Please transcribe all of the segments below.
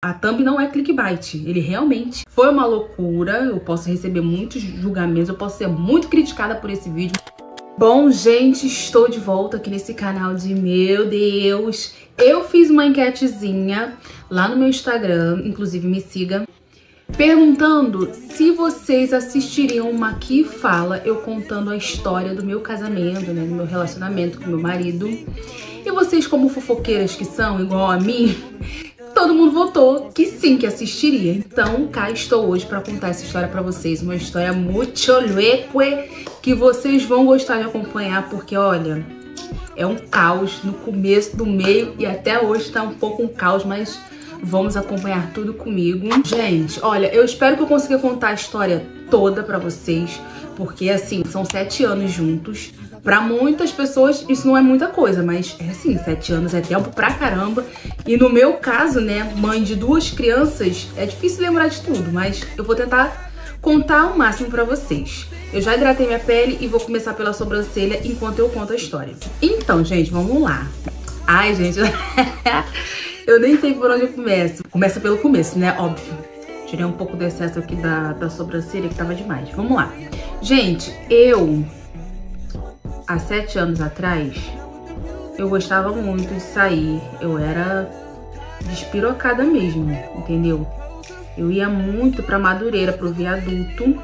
A thumb não é clickbait, ele realmente foi uma loucura, eu posso receber muitos julgamentos, eu posso ser muito criticada por esse vídeo. Bom, gente, estou de volta aqui nesse canal de meu Deus. Eu fiz uma enquetezinha lá no meu Instagram, inclusive me siga, perguntando se vocês assistiriam uma Aqui Fala, eu contando a história do meu casamento, né, do meu relacionamento com meu marido. E vocês, como fofoqueiras que são, igual a mim, todo mundo votou que sim, que assistiria. Então, cá estou hoje para contar essa história para vocês. Uma história muito louca que vocês vão gostar de acompanhar, porque, olha, é um caos no começo, do meio e até hoje tá um pouco um caos, mas vamos acompanhar tudo comigo. Gente, olha, eu espero que eu consiga contar a história toda pra vocês, porque, assim, são 7 anos juntos. Pra muitas pessoas isso não é muita coisa, mas é assim, 7 anos é tempo pra caramba. E no meu caso, né, mãe de 2 crianças, é difícil lembrar de tudo, mas eu vou tentar contar o máximo pra vocês. Eu já hidratei minha pele e vou começar pela sobrancelha enquanto eu conto a história. Então, gente, vamos lá. Ai, gente, eu nem sei por onde eu começo. Começa pelo começo, né? Óbvio. Tirei um pouco do excesso aqui da sobrancelha, que tava demais. Vamos lá. Gente, há 7 anos atrás, eu gostava muito de sair. Eu era despirocada mesmo, entendeu? Eu ia muito pra Madureira, pro Viaduto.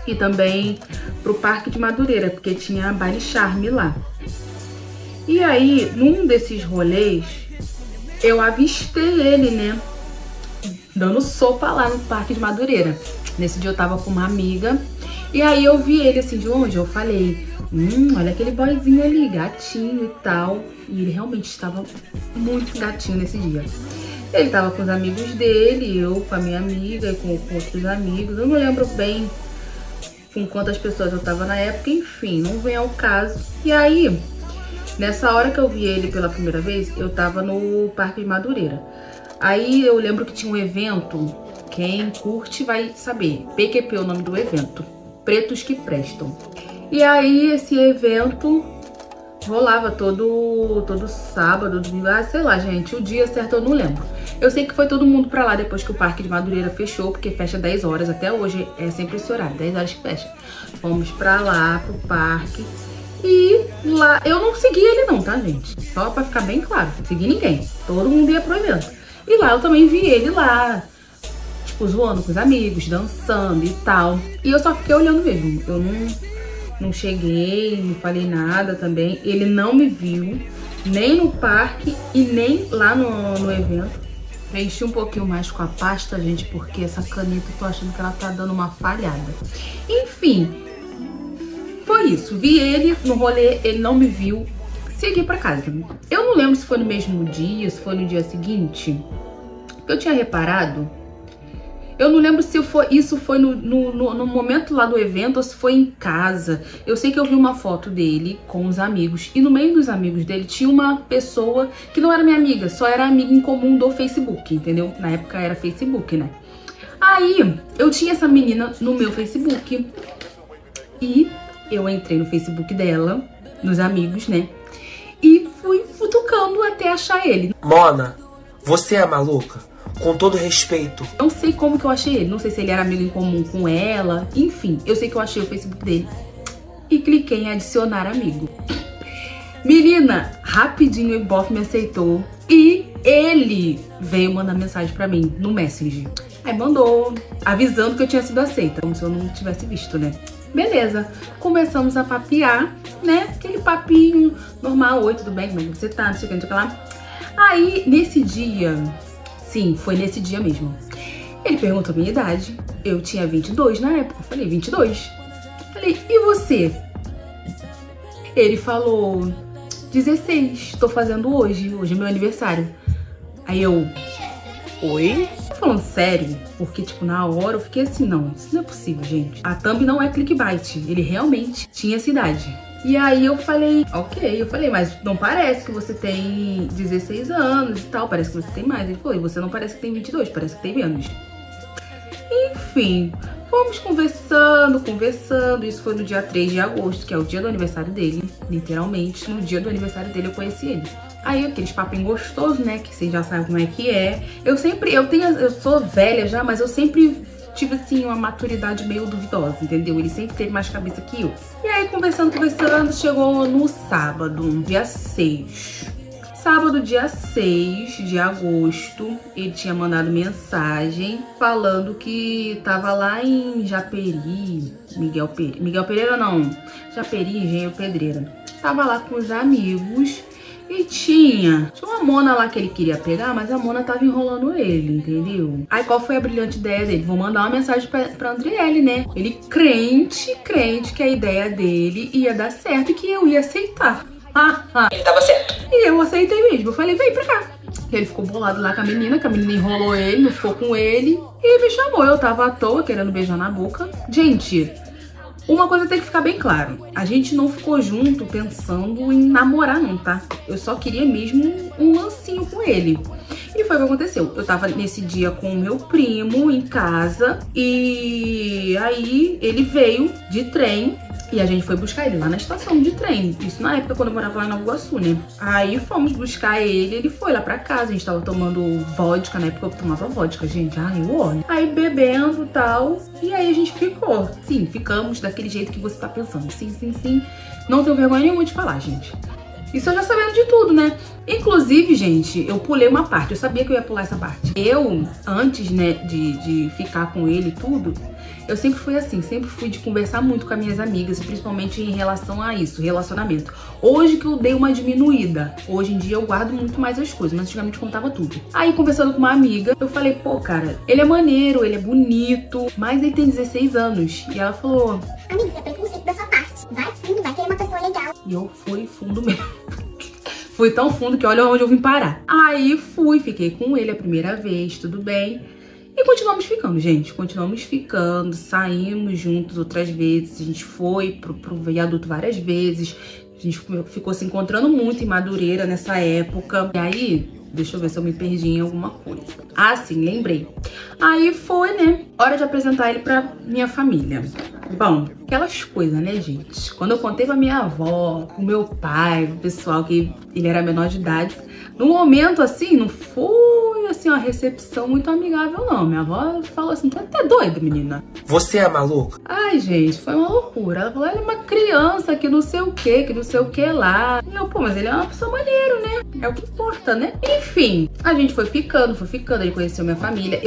E também pro Parque de Madureira, porque tinha baile charme lá. E aí, num desses rolês, eu avistei ele, né, dando sopa lá no Parque de Madureira. Nesse dia eu tava com uma amiga, e aí eu vi ele assim de longe, eu falei, olha aquele boyzinho ali, gatinho e tal. E ele realmente estava muito gatinho nesse dia. Ele tava com os amigos dele, eu com a minha amiga e com outros amigos. Eu não lembro bem com quantas pessoas eu tava na época, enfim, não vem ao caso. E aí, nessa hora que eu vi ele pela primeira vez, eu tava no Parque de Madureira. Aí eu lembro que tinha um evento, quem curte vai saber, PQP é o nome do evento, Pretos que Prestam. E aí esse evento rolava todo sábado, domingo, sei lá, gente, o dia certo eu não lembro. Eu sei que foi todo mundo pra lá depois que o Parque de Madureira fechou, porque fecha 10 horas, até hoje é sempre esse horário, 10 horas que fecha. Fomos pra lá, pro parque, e lá, eu não segui ele não, tá, gente? Só pra ficar bem claro, não segui ninguém, todo mundo ia pro evento. E lá eu também vi ele lá, tipo, zoando com os amigos, dançando e tal. E eu só fiquei olhando mesmo, eu não cheguei, não falei nada também. Ele não me viu, nem no parque e nem lá no evento. Preenchi um pouquinho mais com a pasta, gente, porque essa caneta eu tô achando que ela tá dando uma falhada. Enfim, foi isso. Vi ele no rolê, ele não me viu, segui pra casa. Eu não lembro se foi no mesmo dia, se foi no dia seguinte. Eu tinha reparado. Eu não lembro se isso foi no momento lá do evento ou se foi em casa. Eu sei que eu vi uma foto dele com os amigos. E no meio dos amigos dele tinha uma pessoa que não era minha amiga, só era amiga em comum do Facebook, entendeu? Na época era Facebook, né? Aí eu tinha essa menina no meu Facebook. E eu entrei no Facebook dela, nos amigos, né? E fui futucando até achar ele. Mona, você é maluca? Com todo respeito. Não sei como que eu achei ele. Não sei se ele era amigo em comum com ela. Enfim, eu sei que eu achei o Facebook dele. E cliquei em adicionar amigo. Menina, rapidinho o Ibope me aceitou. E ele veio mandar mensagem pra mim no Messenger. Aí mandou, avisando que eu tinha sido aceita. Como se eu não tivesse visto, né? Beleza. Começamos a papear, né? Aquele papinho normal. Oi, tudo bem? Como é que você tá? Não sei o que, não sei o que lá. Aí, nesse dia... Sim, foi nesse dia mesmo. Ele perguntou a minha idade. Eu tinha 22 na época. Eu falei, 22. Falei, e você? Ele falou, 16. Tô fazendo hoje. Hoje é meu aniversário. Aí eu, oi? Tô falando sério? Porque, tipo, na hora eu fiquei assim, não, isso não é possível, gente. A thumb não é clickbait. Ele realmente tinha essa idade. E aí eu falei, ok, eu falei, mas não parece que você tem 16 anos e tal, parece que você tem mais. Ele falou, e você não parece que tem 22, parece que tem menos. Enfim, fomos conversando, isso foi no dia 3 de agosto, que é o dia do aniversário dele, literalmente, no dia do aniversário dele eu conheci ele. Aí aqueles papinhos gostosos, né, que vocês já sabem como é que é. Eu sou velha já, mas eu sempre tive, assim, uma maturidade meio duvidosa, entendeu? Ele sempre teve mais cabeça que eu. E aí, conversando, chegou no sábado, dia 6. Sábado, dia 6 de agosto, ele tinha mandado mensagem falando que tava lá em Japeri, Miguel Pereira não, Japeri, Engenheiro Pedreira. Tava lá com os amigos e tinha uma mona lá que ele queria pegar, mas a mona tava enrolando ele, entendeu? Aí qual foi a brilhante ideia dele? Vou mandar uma mensagem pra Andriele, né? Ele crente que a ideia dele ia dar certo e que eu ia aceitar. Ele tava certo. E eu aceitei mesmo. Eu falei, vem pra cá. E ele ficou bolado lá com a menina enrolou ele, não ficou com ele. E me chamou. Eu tava à toa, querendo beijar na boca. Gente, uma coisa tem que ficar bem claro. A gente não ficou junto pensando em namorar não, tá? Eu só queria mesmo um lancinho com ele. E foi o que aconteceu. Eu tava nesse dia com o meu primo em casa. E aí ele veio de trem. E a gente foi buscar ele lá na estação de trem. Isso na época quando eu morava lá em Nova Iguaçu, né? Aí fomos buscar ele foi lá pra casa. A gente tava tomando vodka, na época eu tomava vodka, gente. Ai, eu olho. Aí bebendo e tal. E aí a gente ficou. Sim, ficamos daquele jeito que você tá pensando. Sim. Não tenho vergonha nenhuma de falar, gente. Isso eu já sabendo de tudo, né? Inclusive, gente, eu pulei uma parte. Eu sabia que eu ia pular essa parte. Eu, antes, né, de ficar com ele e tudo, eu sempre fui assim. Sempre fui de conversar muito com as minhas amigas, principalmente em relação a isso, relacionamento. Hoje que eu dei uma diminuída. Hoje em dia eu guardo muito mais as coisas, mas antigamente contava tudo. Aí, conversando com uma amiga, eu falei, pô, cara, ele é maneiro, ele é bonito, mas ele tem 16 anos. E ela falou... Amiga, isso é preconceito da sua parte. Vai fundo, vai ter uma pessoa legal. E eu fui fundo mesmo. Fui tão fundo que olha onde eu vim parar. Aí fiquei com ele a primeira vez, tudo bem. E continuamos ficando, gente. Continuamos ficando, saímos juntos outras vezes. A gente foi pro viaduto várias vezes. A gente ficou se encontrando muito em Madureira nessa época. E aí, deixa eu ver se eu me perdi em alguma coisa. Ah, sim, lembrei. Aí foi, né? Hora de apresentar ele pra minha família. Bom, aquelas coisas, né, gente? Quando eu contei pra minha avó, pro meu pai, pro pessoal que ele era menor de idade, no momento, assim, não foi, assim, uma recepção muito amigável, não. Minha avó falou assim, tá até doida, menina. Você é maluca? Ai, gente, foi uma loucura. Ela falou, ele é uma criança que não sei o que lá. E eu, pô, mas ele é uma pessoa maneiro, né? É o que importa, né? Enfim, a gente foi ficando, ele conheceu minha família.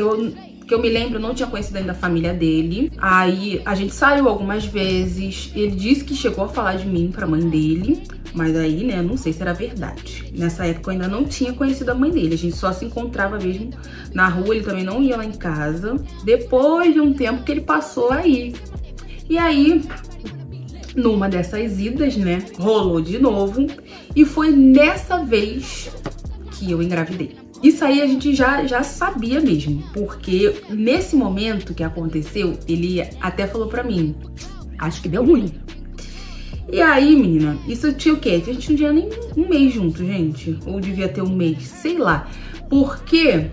Que eu me lembro, eu não tinha conhecido ainda a família dele. Aí a gente saiu algumas vezes. Ele disse que chegou a falar de mim pra mãe dele. Mas aí, né, eu não sei se era verdade. Nessa época eu ainda não tinha conhecido a mãe dele. A gente só se encontrava mesmo na rua. Ele também não ia lá em casa. Depois de um tempo que ele passou aí. E aí, numa dessas idas, né, rolou de novo. E foi nessa vez que eu engravidei. Isso aí a gente já sabia mesmo, porque nesse momento que aconteceu, ele até falou pra mim, acho que deu ruim. E aí, menina, isso tinha o quê? A gente não tinha nem um mês junto, gente. Ou devia ter um mês, sei lá. Porque,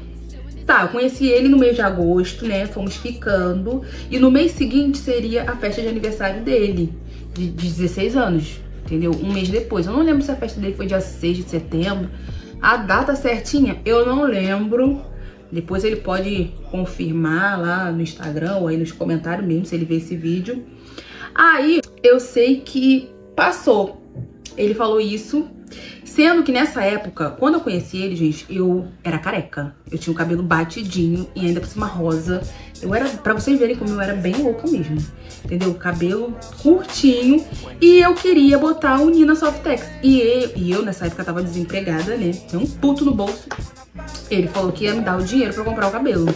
tá, eu conheci ele no mês de agosto, né? Fomos ficando. E no mês seguinte seria a festa de aniversário dele, de 16 anos, entendeu? Um mês depois. Eu não lembro se a festa dele foi dia 6 de setembro. A data certinha, eu não lembro. Depois ele pode confirmar lá no Instagram ou aí nos comentários mesmo, se ele ver esse vídeo. Aí, eu sei que passou. Ele falou isso. Sendo que nessa época, quando eu conheci ele, gente, eu era careca. Eu tinha o cabelo batidinho e ainda por cima rosa. Eu era, pra vocês verem como eu era bem louca mesmo. Entendeu? Cabelo curtinho. E eu queria botar o Nina Softex. E eu nessa época tava desempregada, né? Tinha um puto no bolso. Ele falou que ia me dar o dinheiro pra comprar o cabelo.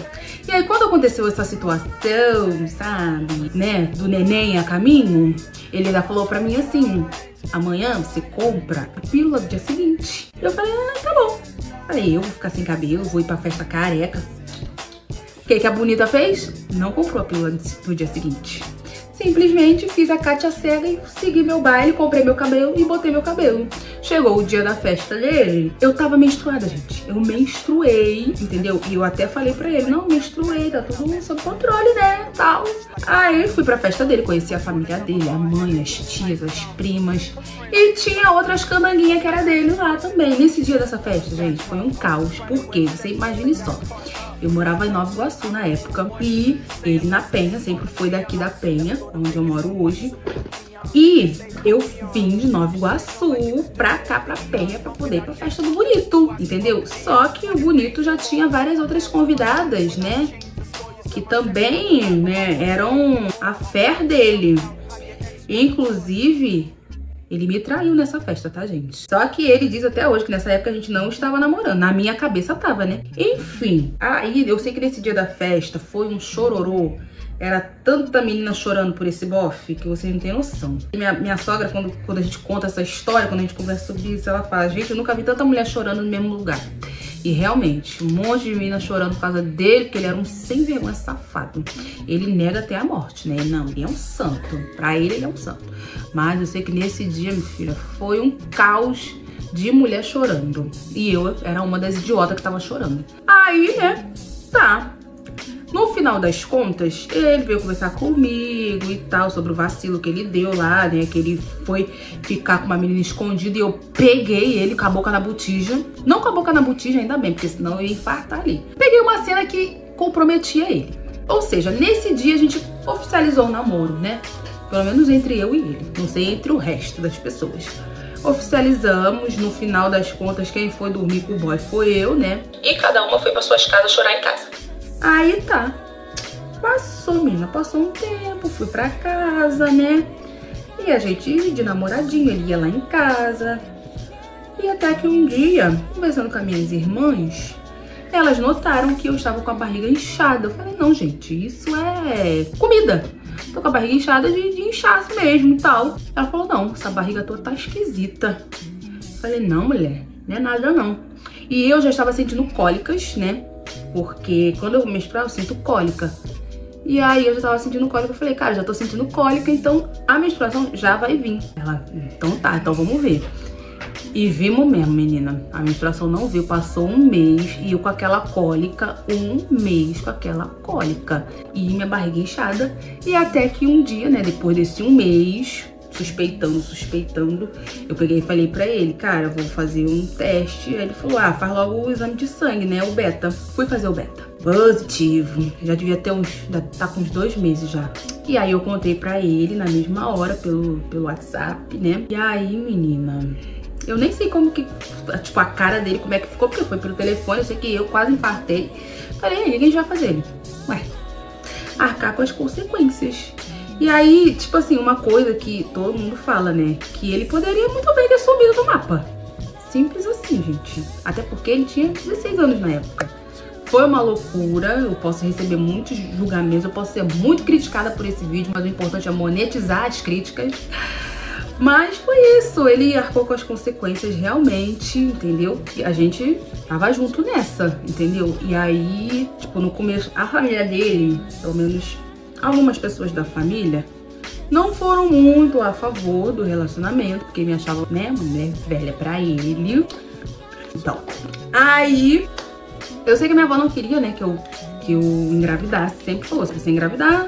E aí, quando aconteceu essa situação, sabe, né, do neném a caminho, ele ainda falou pra mim assim, amanhã você compra a pílula do dia seguinte. Eu falei, tá bom. Falei, eu vou ficar sem cabelo, vou ir pra festa careca. O que a bonita fez? Não comprou a pílula do dia seguinte. Simplesmente fiz a Kátia cega e segui meu baile, comprei meu cabelo e botei meu cabelo. Chegou o dia da festa dele, eu tava menstruada, gente. Eu menstruei, entendeu? E eu até falei pra ele, não, menstruei, tá tudo sob controle, né, tal. Aí fui pra festa dele, conheci a família dele, a mãe, as tias, as primas. E tinha outras candanguinhas que era dele lá também. Nesse dia dessa festa, gente, foi um caos. Por quê? Você imagine só. Eu morava em Nova Iguaçu na época e ele na Penha, sempre foi daqui da Penha, onde eu moro hoje. E eu vim de Nova Iguaçu pra cá, pra Penha, pra poder ir pra festa do Bonito, entendeu? Só que o Bonito já tinha várias outras convidadas, né? Que também, né, eram a fé dele. Inclusive, ele me traiu nessa festa, tá, gente? Só que ele diz até hoje que nessa época a gente não estava namorando. Na minha cabeça tava, né? Enfim, aí eu sei que nesse dia da festa foi um chororô. Era tanta menina chorando por esse bofe que você não tem noção. Minha sogra, quando a gente conta essa história, quando a gente conversa sobre isso, ela fala, gente, eu nunca vi tanta mulher chorando no mesmo lugar. E realmente, um monte de menina chorando por causa dele, porque ele era um sem vergonha safado. Ele nega até a morte, né? Não, ele é um santo. Pra ele é um santo. Mas eu sei que nesse dia, minha filha, foi um caos de mulher chorando. E eu era uma das idiotas que tava chorando. Aí, né, tá. No final das contas, ele veio conversar comigo e tal, sobre o vacilo que ele deu lá, né? Que ele foi ficar com uma menina escondida e eu peguei ele com a boca na botija. Não com a boca na botija, ainda bem, porque senão eu ia infartar ali. Peguei uma cena que comprometia ele. Ou seja, nesse dia a gente oficializou o namoro, né? Pelo menos entre eu e ele. Não sei entre o resto das pessoas. Oficializamos, no final das contas, quem foi dormir com o boy foi eu, né? E cada uma foi para suas casas chorar em casa. Aí tá, passou, menina, passou um tempo, fui pra casa, né? E a gente de namoradinho, ele ia lá em casa. E até que um dia, conversando com as minhas irmãs, elas notaram que eu estava com a barriga inchada. Eu falei, não, gente, isso é comida. Tô com a barriga inchada de inchaço mesmo e tal. Ela falou, não, essa barriga tua tá esquisita. Eu falei, não, mulher, não é nada não. E eu já estava sentindo cólicas, né? Porque quando eu menstruar, eu sinto cólica. E aí eu já tava sentindo cólica, eu falei, cara, já tô sentindo cólica, então a menstruação já vai vir. Ela, então tá, então vamos ver. E vimos mesmo, menina. A menstruação não veio, passou um mês e eu com aquela cólica, um mês com aquela cólica. E minha barriga inchada. E até que um dia, né, depois desse um mês, suspeitando, eu peguei e falei pra ele, cara, eu vou fazer um teste. Aí ele falou, ah, faz logo o exame de sangue, né, o beta. Fui fazer o beta. Positivo. Já devia ter tá com uns 2 meses já. E aí eu contei pra ele na mesma hora, pelo WhatsApp, né. E aí, menina, eu nem sei como que, tipo, a cara dele, como é que ficou, porque foi pelo telefone, eu sei que eu quase infartei. Falei, aí, o que a gente vai fazer? Ele, ué, arcar com as consequências. E aí, tipo assim, uma coisa que todo mundo fala, né? Que ele poderia muito bem ter sumido do mapa. Simples assim, gente. Até porque ele tinha 16 anos na época. Foi uma loucura, eu posso receber muitos julgamentos, eu posso ser muito criticada por esse vídeo, mas o importante é monetizar as críticas. Mas foi isso, ele arcou com as consequências realmente, entendeu? E a gente tava junto nessa, entendeu? E aí, tipo, no começo, a família dele, pelo menos algumas pessoas da família, não foram muito a favor do relacionamento, porque me achavam, né, mulher velha pra ele. Então, aí, eu sei que minha avó não queria, né, que eu engravidasse. Sempre falou, se você engravidar,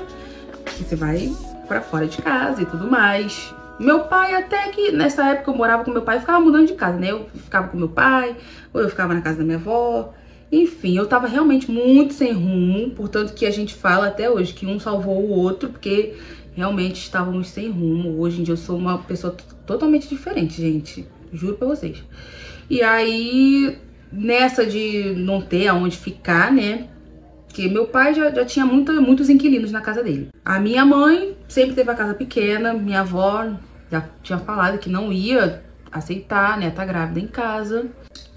você vai pra fora de casa e tudo mais. Meu pai, até que nessa época eu morava com meu pai, eu ficava mudando de casa, né? Eu ficava com meu pai, ou eu ficava na casa da minha avó. Enfim, eu tava realmente muito sem rumo, portanto que a gente fala até hoje que um salvou o outro, porque realmente estávamos sem rumo. Hoje em dia eu sou uma pessoa totalmente diferente, gente, juro pra vocês. E aí, nessa de não ter aonde ficar, né? Porque meu pai já tinha muitos inquilinos na casa dele. A minha mãe sempre teve a casa pequena, minha avó já tinha falado que não ia aceitar, né, tá grávida em casa.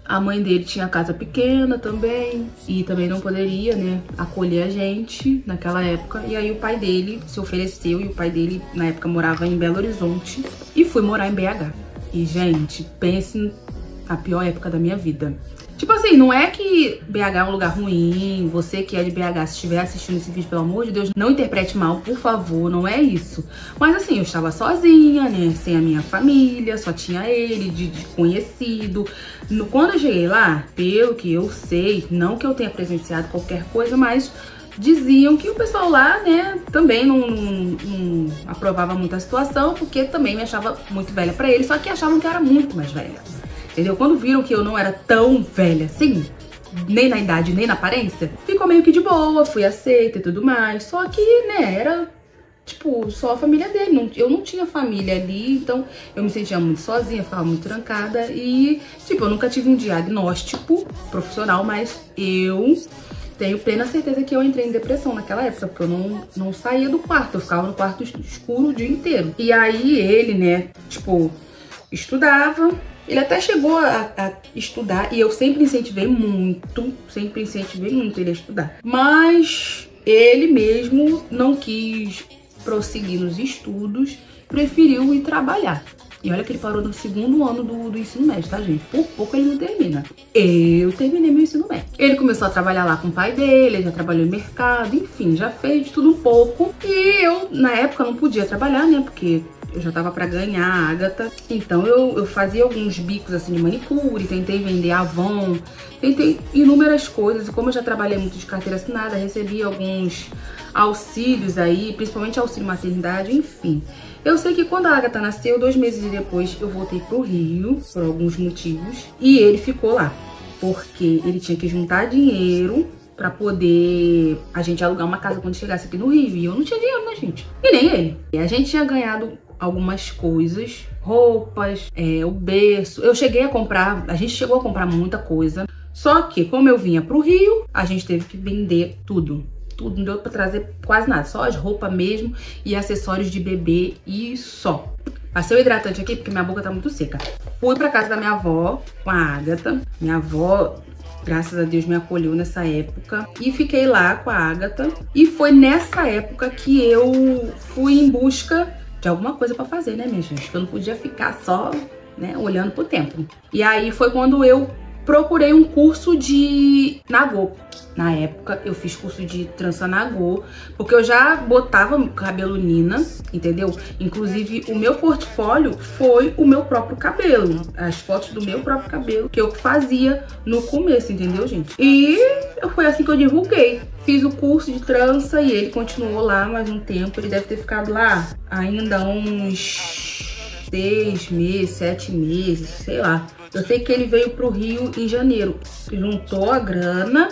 A mãe dele tinha casa pequena também e também não poderia, né, acolher a gente naquela época. E aí o pai dele se ofereceu e o pai dele na época morava em Belo Horizonte e fui morar em BH. E, gente, pense na pior época da minha vida. Tipo assim, não é que BH é um lugar ruim, você que é de BH, se estiver assistindo esse vídeo, pelo amor de Deus, não interprete mal, por favor, não é isso. Mas assim, eu estava sozinha, né, sem a minha família, só tinha ele, de conhecido. Quando eu cheguei lá, pelo que eu sei, não que eu tenha presenciado qualquer coisa, mas diziam que o pessoal lá, né, também não aprovava muito a situação, porque também me achava muito velha pra ele, só que achavam que eu era muito mais velha. Entendeu? Quando viram que eu não era tão velha assim, nem na idade, nem na aparência, ficou meio que de boa, fui aceita e tudo mais. Só que, né, era, tipo, só a família dele. Eu não tinha família ali, então eu me sentia muito sozinha, ficava muito trancada. E, tipo, eu nunca tive um diagnóstico profissional, mas eu tenho plena certeza que eu entrei em depressão naquela época, porque eu não saía do quarto, eu ficava no quarto escuro o dia inteiro. E aí ele, né, tipo, estudava. Ele até chegou a estudar e eu sempre incentivei muito ele a estudar. Mas ele mesmo não quis prosseguir nos estudos, preferiu ir trabalhar. E olha que ele parou no segundo ano do ensino médio, tá, gente? Por pouco ele não termina. Eu terminei meu ensino médio. Ele começou a trabalhar lá com o pai dele, ele já trabalhou em mercado, enfim, já fez de tudo um pouco. E eu, na época, não podia trabalhar, né? Porque eu já tava pra ganhar a Agatha. Então eu fazia alguns bicos assim de manicure, tentei vender Avon, tentei inúmeras coisas. E como eu já trabalhei muito de carteira assinada, recebi alguns auxílios aí, principalmente auxílio maternidade, enfim. Eu sei que quando a Agatha nasceu, 2 meses depois, eu voltei pro Rio, por alguns motivos, e ele ficou lá, porque ele tinha que juntar dinheiro pra poder a gente alugar uma casa quando chegasse aqui no Rio, e eu não tinha dinheiro, né, gente? E nem ele. E a gente tinha ganhado algumas coisas, roupas, o berço. A gente chegou a comprar muita coisa, só que como eu vinha pro Rio, a gente teve que vender tudo. Tudo, não deu pra trazer quase nada, só as roupas mesmo e acessórios de bebê e só. Passei o hidratante aqui porque minha boca tá muito seca. Fui pra casa da minha avó com a Agatha. Minha avó, graças a Deus, me acolheu nessa época. E fiquei lá com a Agatha. E foi nessa época que eu fui em busca de alguma coisa pra fazer, né, minha gente? Eu não podia ficar só, né, olhando pro tempo. E aí foi quando eu procurei um curso de nagô. Na época, eu fiz curso de trança nagô, porque eu já botava cabelo Nina, entendeu? Inclusive, o meu portfólio foi o meu próprio cabelo. As fotos do meu próprio cabelo que eu fazia no começo, entendeu, gente? E foi assim que eu divulguei. Fiz o curso de trança e ele continuou lá mais um tempo. Ele deve ter ficado lá ainda uns 6 meses, 7 meses, sei lá. Eu sei que ele veio pro Rio em janeiro, juntou a grana,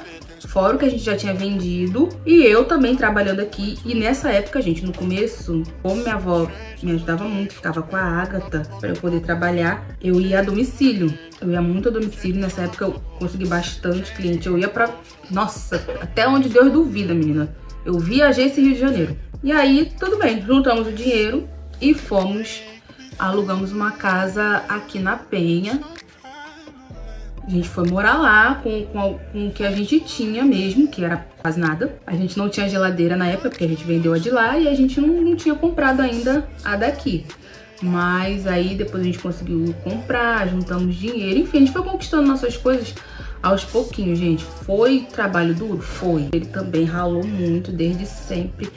fora o que a gente já tinha vendido, e eu também trabalhando aqui. E nessa época, gente, no começo, como minha avó me ajudava muito, ficava com a Agatha pra eu poder trabalhar, eu ia a domicílio. Eu ia muito a domicílio, nessa época eu consegui bastante cliente. Eu ia pra, nossa, até onde Deus duvida, menina. Eu viajei esse Rio de Janeiro. E aí, tudo bem, juntamos o dinheiro e alugamos uma casa aqui na Penha. A gente foi morar lá com o que a gente tinha mesmo, que era quase nada. A gente não tinha geladeira na época, porque a gente vendeu a de lá e a gente não tinha comprado ainda a daqui. Mas aí depois a gente conseguiu comprar, juntamos dinheiro, enfim, a gente foi conquistando nossas coisas aos pouquinhos, gente. Foi trabalho duro? Foi. Ele também ralou muito desde sempre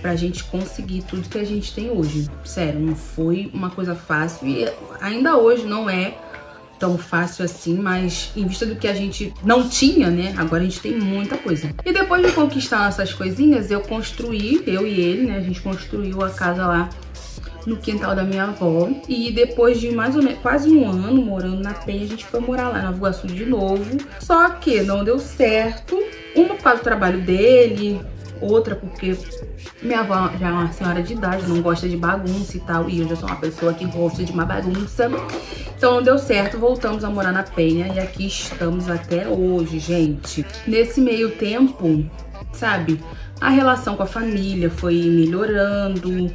pra gente conseguir tudo que a gente tem hoje. Sério, não foi uma coisa fácil e ainda hoje não é tão fácil assim, mas em vista do que a gente não tinha, né, agora a gente tem muita coisa. E depois de conquistar essas coisinhas, eu e ele, né, a gente construiu a casa lá no quintal da minha avó. E depois de mais ou menos quase um ano morando na Penha, a gente foi morar lá na Nova Iguaçu de novo. Só que não deu certo, uma por causa do trabalho dele, outra porque minha avó já é uma senhora de idade, não gosta de bagunça e tal, e eu já sou uma pessoa que gosta de uma bagunça. Então não deu certo, voltamos a morar na Penha e aqui estamos até hoje, gente. Nesse meio tempo, sabe, a relação com a família foi melhorando,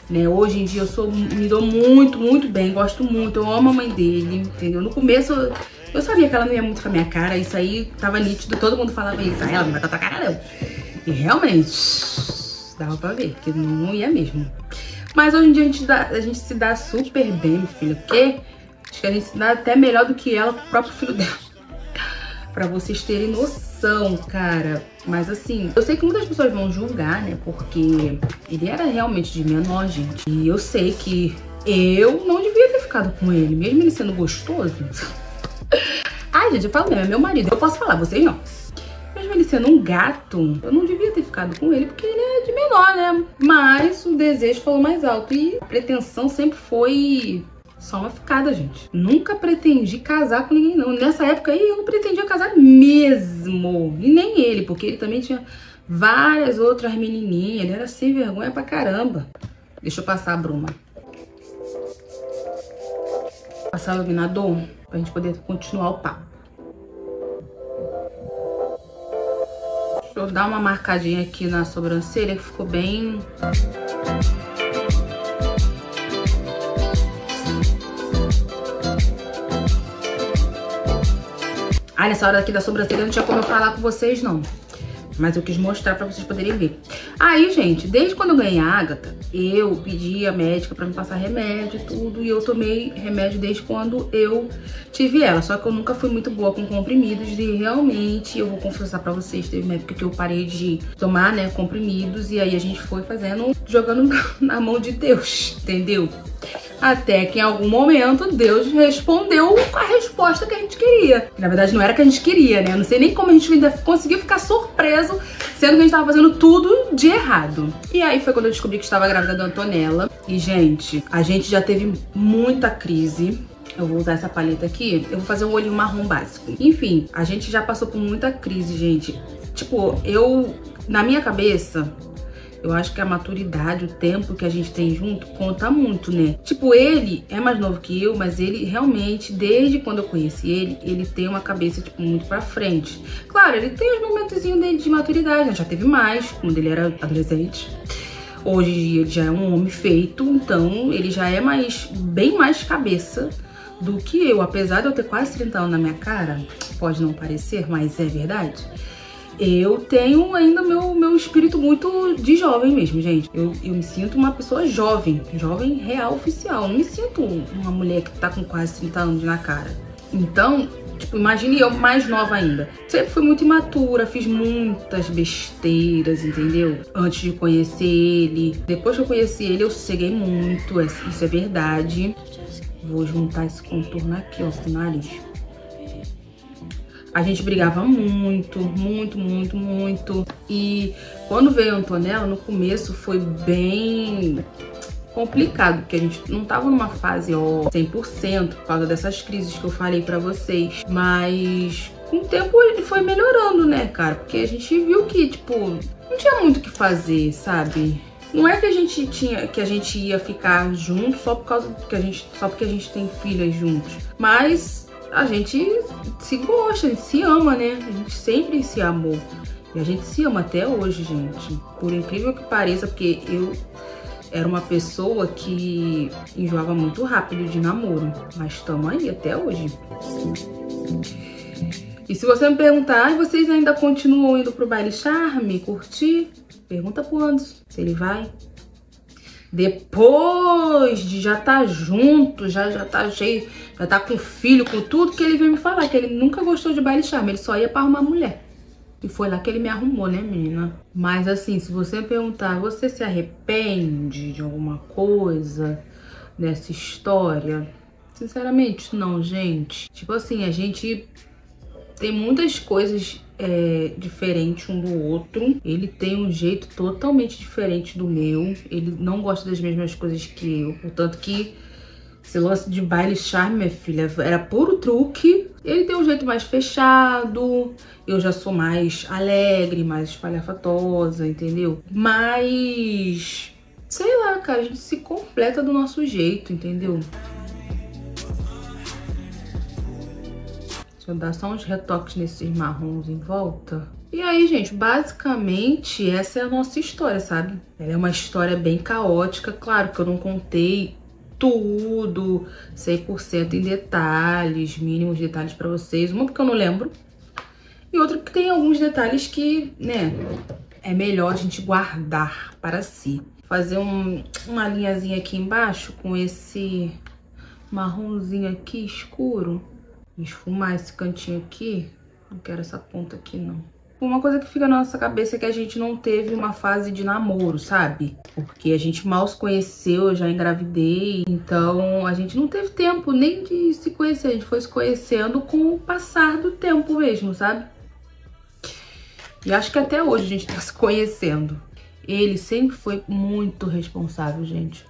né? Hoje em dia me dou muito bem, gosto muito, eu amo a mãe dele, entendeu? No começo eu sabia que ela não ia muito com a minha cara, isso aí tava nítido, todo mundo falava isso, ela não vai com a tua cara não. E realmente, dava pra ver que não ia mesmo. Mas hoje em dia a gente se dá super bem, minha filha, porque acho que a gente se dá até melhor do que ela com o próprio filho dela. Pra vocês terem noção, cara. Mas assim, eu sei que muitas pessoas vão julgar, né? Porque ele era realmente de menor, gente. E eu sei que eu não devia ter ficado com ele, mesmo ele sendo gostoso. Ai, gente, eu falo mesmo, é meu marido. Eu posso falar, vocês não. Mesmo ele sendo um gato, eu não devia ter ficado com ele, porque ele é de menor, né? Mas o desejo falou mais alto. E a pretensão sempre foi só uma ficada, gente. Nunca pretendi casar com ninguém, não. Nessa época aí, eu não pretendia casar mesmo. E nem ele, porque ele também tinha várias outras menininhas. Ele era sem vergonha pra caramba. Deixa eu passar a bruma. Passar o iluminador pra gente poder continuar o papo. Deixa eu dar uma marcadinha aqui na sobrancelha que ficou bem... Ah, nessa hora aqui da sobrancelha não tinha como eu falar com vocês, não. Mas eu quis mostrar pra vocês poderem ver. Aí, gente, desde quando eu ganhei a Agatha, eu pedi a médica pra me passar remédio e tudo. E eu tomei remédio desde quando eu tive ela. Só que eu nunca fui muito boa com comprimidos. E realmente, eu vou confessar pra vocês, teve uma época que eu parei de tomar, né, comprimidos. E aí a gente foi fazendo, jogando na mão de Deus, entendeu? Até que em algum momento Deus respondeu a resposta que a gente queria. Na verdade não era que a gente queria, né? Eu não sei nem como a gente ainda conseguiu ficar surpreso, sendo que a gente tava fazendo tudo de errado. E aí foi quando eu descobri que estava grávida da Antonella. E, gente, a gente já teve muita crise. Eu vou usar essa paleta aqui. Eu vou fazer um olhinho marrom básico. Enfim, a gente já passou por muita crise, gente. Tipo, na minha cabeça... Eu acho que a maturidade, o tempo que a gente tem junto, conta muito, né? Tipo, ele é mais novo que eu, mas ele realmente, desde quando eu conheci ele, ele tem uma cabeça, tipo, muito pra frente. Claro, ele tem os momentozinhos dele de maturidade, né? Já teve mais, quando ele era adolescente. Hoje ele já é um homem feito, então ele já é bem mais cabeça do que eu. Apesar de eu ter quase 30 anos na minha cara, pode não parecer, mas é verdade. Eu tenho ainda meu espírito muito de jovem mesmo, gente. Eu me sinto uma pessoa jovem real, oficial. Eu não me sinto uma mulher que tá com quase 30 anos na cara. Então, tipo, imagine eu mais nova ainda. Sempre fui muito imatura, fiz muitas besteiras, entendeu? Antes de conhecer ele. Depois que eu conheci ele, eu sosseguei muito, isso é verdade. Vou juntar esse contorno aqui, ó, com o nariz. A gente brigava muito, muito, muito, muito. E quando veio a Antonella, no começo foi bem complicado, porque a gente não tava numa fase 100% por causa dessas crises que eu falei pra vocês. Mas com o tempo ele foi melhorando, né, cara? Porque a gente viu que, tipo, não tinha muito o que fazer, sabe? Não é que a gente ia ficar junto só porque a gente tem filhas juntos, mas a gente se gosta, a gente se ama, né? A gente sempre se amou. E a gente se ama até hoje, gente. Por incrível que pareça, porque eu era uma pessoa que enjoava muito rápido de namoro. Mas estamos aí até hoje. E se você me perguntar, vocês ainda continuam indo pro baile charme, curtir? Pergunta pro Anderson se ele vai. Depois de já tá junto, já tá cheio, já tá com filho, com tudo, que ele veio me falar que ele nunca gostou de baile charme, ele só ia pra arrumar mulher. E foi lá que ele me arrumou, né, menina? Mas assim, se você me perguntar, você se arrepende de alguma coisa dessa história? Sinceramente, não, gente. Tipo assim, a gente tem muitas coisas diferentes um do outro. Ele tem um jeito totalmente diferente do meu. Ele não gosta das mesmas coisas que eu. Portanto que esse lance de baile charme, minha filha, era puro truque. Ele tem um jeito mais fechado. Eu já sou mais alegre, mais espalhafatosa, entendeu? Mas, sei lá, cara, a gente se completa do nosso jeito, entendeu? Deixa eu dar só uns retoques nesses marrons em volta. E aí, gente, basicamente essa é a nossa história, sabe? Ela é uma história bem caótica. Claro que eu não contei tudo 100% em detalhes, mínimos detalhes pra vocês. Uma porque eu não lembro. E outra porque tem alguns detalhes que, né, é melhor a gente guardar para si. Fazer uma linhazinha aqui embaixo com esse marronzinho aqui escuro. Esfumar esse cantinho aqui Não quero essa ponta aqui, não. Uma coisa que fica na nossa cabeça é que a gente não teve uma fase de namoro, sabe? Porque a gente mal se conheceu, eu já engravidei. Então, a gente não teve tempo nem de se conhecer. A gente foi se conhecendo com o passar do tempo mesmo, sabe? E acho que até hoje a gente tá se conhecendo. Ele sempre foi muito responsável, gente.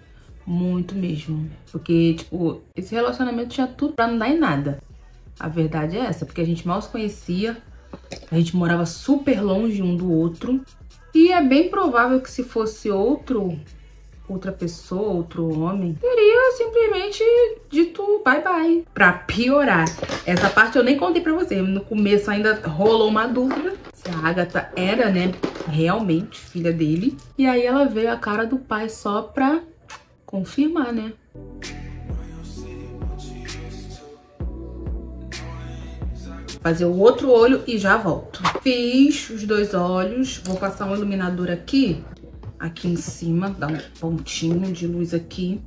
Muito mesmo. Porque, tipo, esse relacionamento tinha tudo pra não dar em nada. A verdade é essa, porque a gente mal se conhecia. A gente morava super longe um do outro. E é bem provável que se fosse outra pessoa, outro homem, teria simplesmente dito bye bye. Pra piorar, essa parte eu nem contei pra você. No começo ainda rolou uma dúvida se a Agatha era, né, realmente filha dele. E aí ela veio a cara do pai só pra confirmar, né? Fazer o outro olho e já volto. Fiz os 2 olhos. Vou passar um iluminador aqui em cima. Dar um pontinho de luz aqui.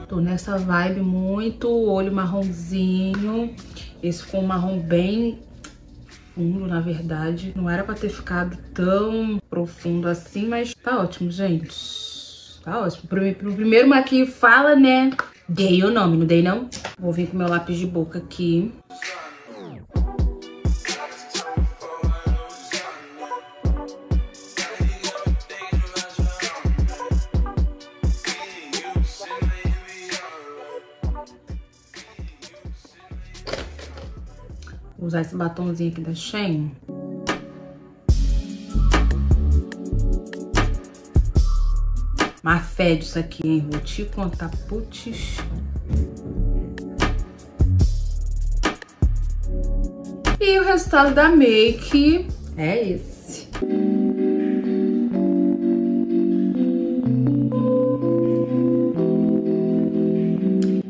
Tô nessa vibe muito olho marronzinho. Esse ficou um marrom bem fundo, na verdade. Não era pra ter ficado tão profundo assim, mas tá ótimo, gente. Tá ótimo. Pro primeiro maquio fala, né? Dei o nome, não dei não? Vou vir com meu lápis de boca aqui. Vou usar esse batomzinho aqui da Shein. Mas fede isso aqui, hein? Vou te contar, putz. E o resultado da make é esse.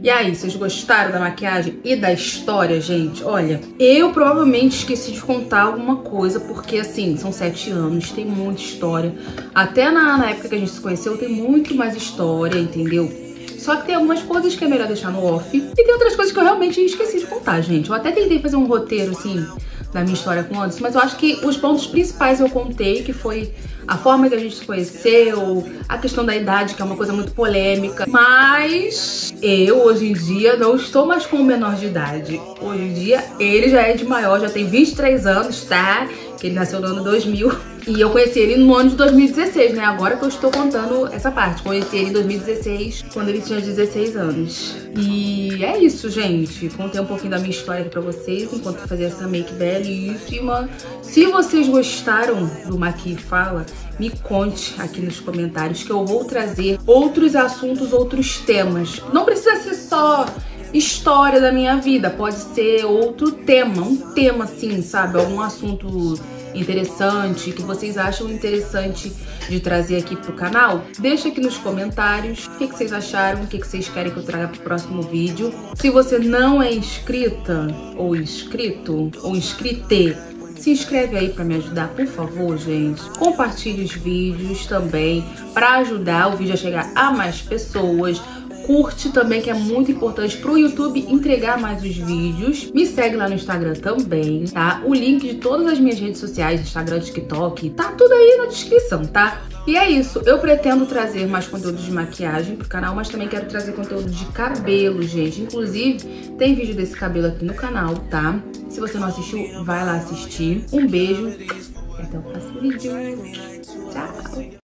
E aí, vocês gostaram da maquiagem e da história, gente? Olha, eu provavelmente esqueci de contar alguma coisa, porque assim, são 7 anos, tem muita história. Até na época que a gente se conheceu, tem muito mais história, entendeu? Só que tem algumas coisas que é melhor deixar no off. E tem outras coisas que eu realmente esqueci de contar, gente. Eu até tentei fazer um roteiro, assim, da minha história com o Anderson, mas eu acho que os pontos principais eu contei, que foi a forma que a gente se conheceu, a questão da idade, que é uma coisa muito polêmica. Mas eu, hoje em dia, não estou mais com o menor de idade. Hoje em dia, ele já é de maior, já tem 23 anos, tá? Que ele nasceu no ano 2000. E eu conheci ele no ano de 2016, né? Agora que eu estou contando essa parte. Conheci ele em 2016, quando ele tinha 16 anos. E é isso, gente. Contei um pouquinho da minha história aqui pra vocês, enquanto eu fazia essa make belíssima. Se vocês gostaram do Maqui Fala, me conte aqui nos comentários, que eu vou trazer outros assuntos, outros temas. Não precisa ser só história da minha vida, pode ser outro tema, um tema assim, sabe? Algum assunto interessante, que vocês acham interessante de trazer aqui pro canal. Deixa aqui nos comentários o que vocês acharam, o que vocês querem que eu traga pro próximo vídeo. Se você não é inscrita, ou inscrito, ou inscrite, se inscreve aí pra me ajudar, por favor, gente. Compartilhe os vídeos também, pra ajudar o vídeo a chegar a mais pessoas. Curte também, que é muito importante pro YouTube entregar mais os vídeos. Me segue lá no Instagram também, tá? O link de todas as minhas redes sociais, Instagram, TikTok, tá tudo aí na descrição, tá? E é isso, eu pretendo trazer mais conteúdo de maquiagem pro canal, mas também quero trazer conteúdo de cabelo, gente. Inclusive, tem vídeo desse cabelo aqui no canal, tá? Se você não assistiu, vai lá assistir. Um beijo e até o próximo vídeo. Tchau!